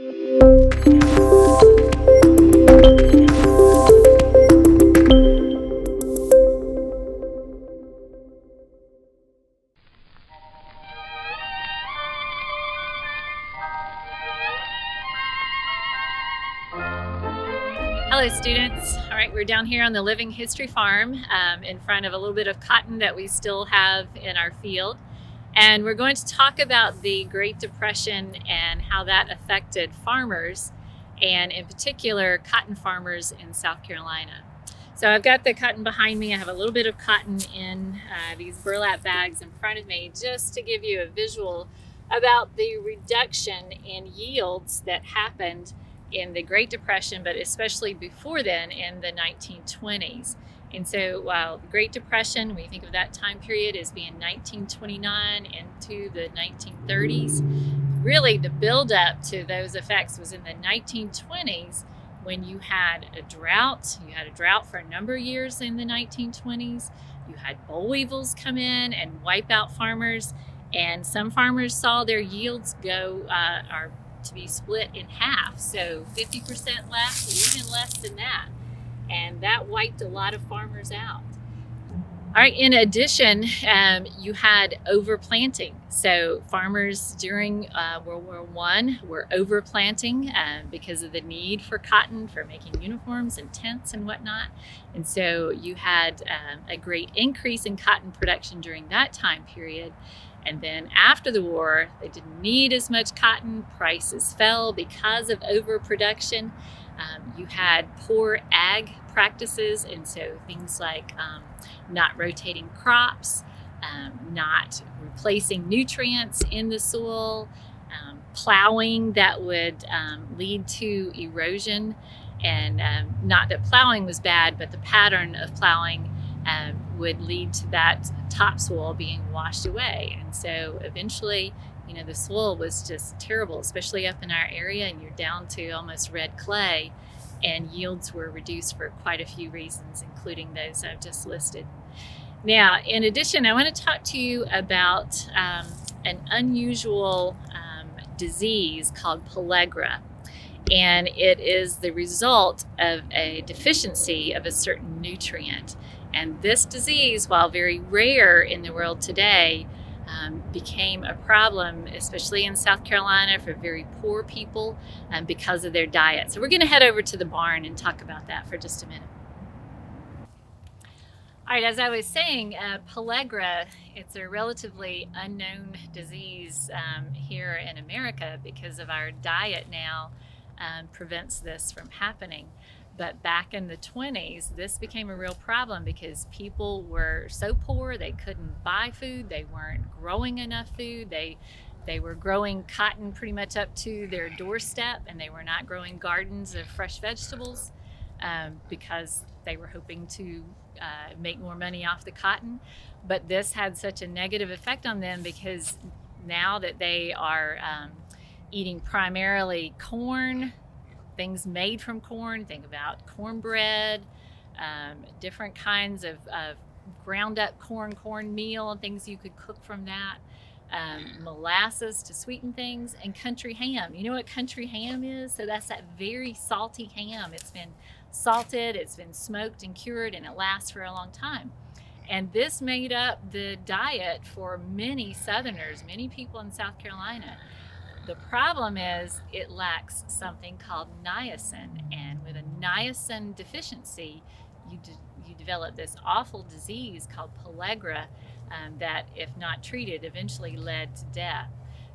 Hello students. All right, we're down here on the Living History Farm in front of a little bit of cotton that we still have in our field. And we're going to talk about the Great Depression and how that affected farmers, and in particular cotton farmers in South Carolina. So I've got the cotton behind me. I have a little bit of cotton in these burlap bags in front of me, just to give you a visual about the reduction in yields that happened in the Great Depression, but especially before then in the 1920s. And so while the Great Depression, we think of that time period as being 1929 into the 1930s, really the buildup to those effects was in the 1920s when you had a drought. You had a drought for a number of years in the 1920s. You had boll weevils come in and wipe out farmers, and some farmers saw their yields go to be split in half, so 50% less, or even less than that, and that wiped a lot of farmers out. All right, in addition, you had overplanting. So farmers during World War I were overplanting because of the need for cotton for making uniforms and tents and whatnot. And so you had a great increase in cotton production during that time period. And then after the war, they didn't need as much cotton. Prices fell because of overproduction. You had poor ag practices, and so things like not rotating crops, not replacing nutrients in the soil, plowing that would lead to erosion. And not that plowing was bad, but the pattern of plowing would lead to that topsoil being washed away. And so eventually, the soil was just terrible, especially up in our area, and you're down to almost red clay, and yields were reduced for quite a few reasons, including those I've just listed. Now, in addition, I want to talk to you about an unusual disease called pellagra. And it is the result of a deficiency of a certain nutrient. And this disease, while very rare in the world today, became a problem, especially in South Carolina, for very poor people because of their diet. So we're going to head over to the barn and talk about that for just a minute. All right, as I was saying, pellagra, it's a relatively unknown disease here in America because of our diet now prevents this from happening. But back in the 20s, this became a real problem because people were so poor they couldn't buy food. They weren't growing enough food. They were growing cotton pretty much up to their doorstep, and they were not growing gardens of fresh vegetables because they were hoping to make more money off the cotton. But this had such a negative effect on them because now that they are eating primarily corn, things made from corn, think about cornbread, different kinds of ground up cornmeal and things you could cook from that, molasses to sweeten things, and country ham. You know what country ham is? So that's that very salty ham. It's been salted, it's been smoked and cured, and it lasts for a long time. And this made up the diet for many Southerners, many people in South Carolina. The problem is it lacks something called niacin, and with a niacin deficiency, you develop this awful disease called pellagra that, if not treated, eventually led to death.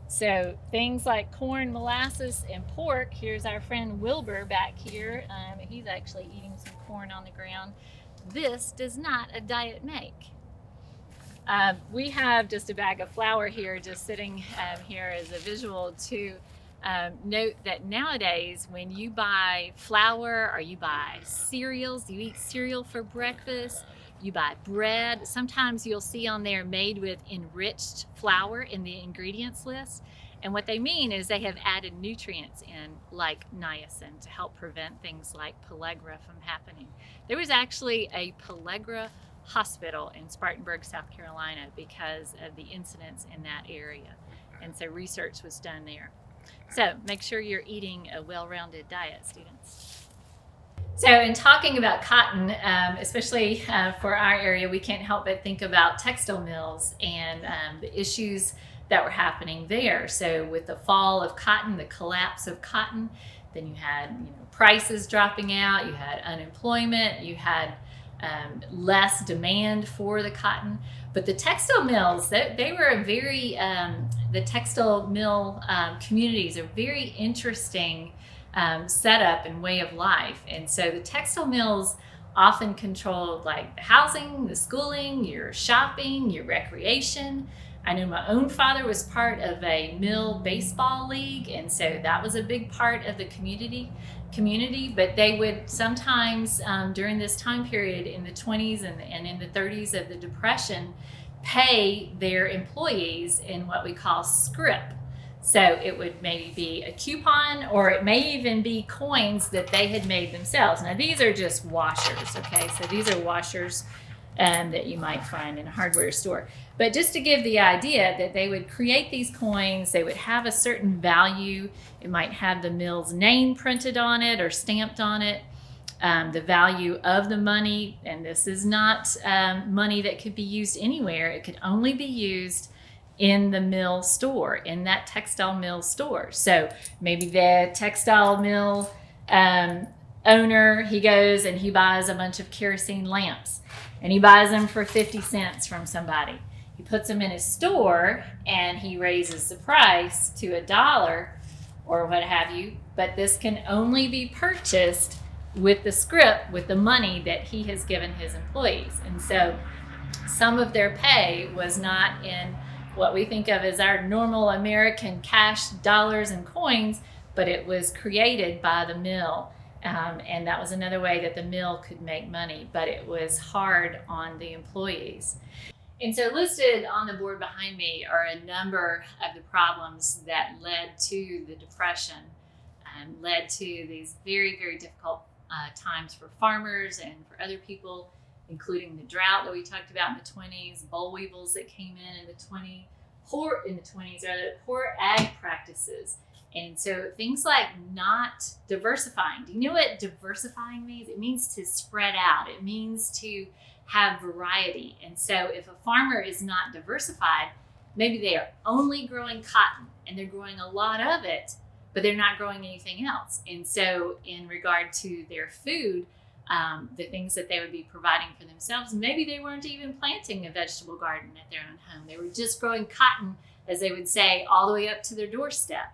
So things like corn, molasses, and pork. Here's our friend Wilbur back here. He's actually eating some corn on the ground. This does not a diet make. We have just a bag of flour here, just sitting here as a visual to note that nowadays when you buy flour or you buy cereals, you eat cereal for breakfast, you buy bread, sometimes you'll see on there made with enriched flour in the ingredients list. And what they mean is they have added nutrients in, like niacin, to help prevent things like pellagra from happening. There was actually a pellagra hospital in Spartanburg, South Carolina, because of the incidents in that area. And so research was done there. So make sure you're eating a well-rounded diet, students. So in talking about cotton, especially for our area, we can't help but think about textile mills and the issues that were happening there. So with the fall of cotton, the collapse of cotton, then you had prices dropping out, you had unemployment, you had less demand for the cotton. But the textile mills, they were a very, the textile mill communities are very interesting setup and way of life. And so the textile mills often controlled like the housing, the schooling, your shopping, your recreation. I know my own father was part of a mill baseball league, and so that was a big part of the community. But they would sometimes during this time period in the 20s and in the 30s of the Depression pay their employees in what we call scrip. So it would maybe be a coupon, or it may even be coins that they had made themselves. Now these are just washers, okay? So these are washers that you might find in a hardware store. But just to give the idea that they would create these coins, they would have a certain value. It might have the mill's name printed on it or stamped on it, the value of the money. And this is not money that could be used anywhere. It could only be used in the mill store, in that textile mill store. So maybe the textile mill owner, he goes and he buys a bunch of kerosene lamps, and he buys them for 50 cents from somebody. He puts them in his store and he raises the price to $1 or what have you, but this can only be purchased with the scrip, with the money that he has given his employees. And so some of their pay was not in what we think of as our normal American cash dollars and coins, but it was created by the mill. And that was another way that the mill could make money, but it was hard on the employees. And so listed on the board behind me are a number of the problems that led to the Depression and led to these very, very difficult times for farmers and for other people, including the drought that we talked about in the 20s, boll weevils that came in the 20s, poor ag practices. And so things like not diversifying. Do you know what diversifying means? It means to spread out. It means to have variety. And so if a farmer is not diversified, maybe they are only growing cotton and they're growing a lot of it, but they're not growing anything else. And so in regard to their food, the things that they would be providing for themselves, maybe they weren't even planting a vegetable garden at their own home. They were just growing cotton, as they would say, all the way up to their doorstep.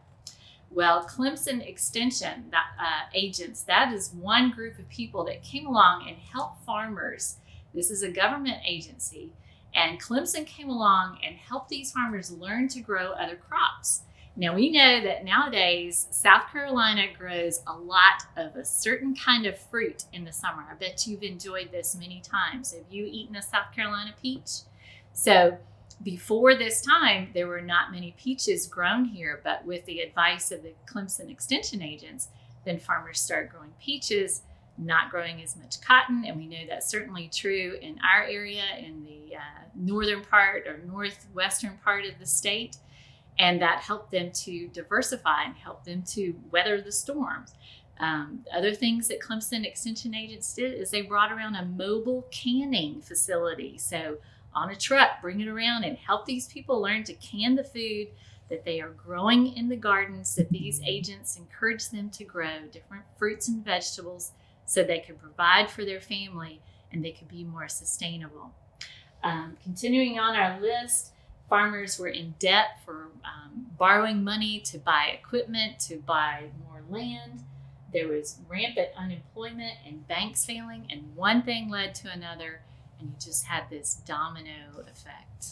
Well, Clemson Extension agents, that is one group of people that came along and helped farmers. This is a government agency, and Clemson came along and helped these farmers learn to grow other crops. Now, we know that nowadays, South Carolina grows a lot of a certain kind of fruit in the summer. I bet you've enjoyed this many times. Have you eaten a South Carolina peach? So before this time, there were not many peaches grown here, but with the advice of the Clemson Extension agents, then farmers start growing peaches, not growing as much cotton. And we know that's certainly true in our area, in the northern part or northwestern part of the state. And that helped them to diversify and help them to weather the storms. Other things that Clemson Extension agents did is they brought around a mobile canning facility. So on a truck, bring it around and help these people learn to can the food that they are growing in the gardens that these agents encourage them to grow, different fruits and vegetables, so they could provide for their family and they could be more sustainable. Continuing on our list, farmers were in debt for borrowing money to buy equipment, to buy more land. There was rampant unemployment and banks failing, and one thing led to another, and you just had this domino effect.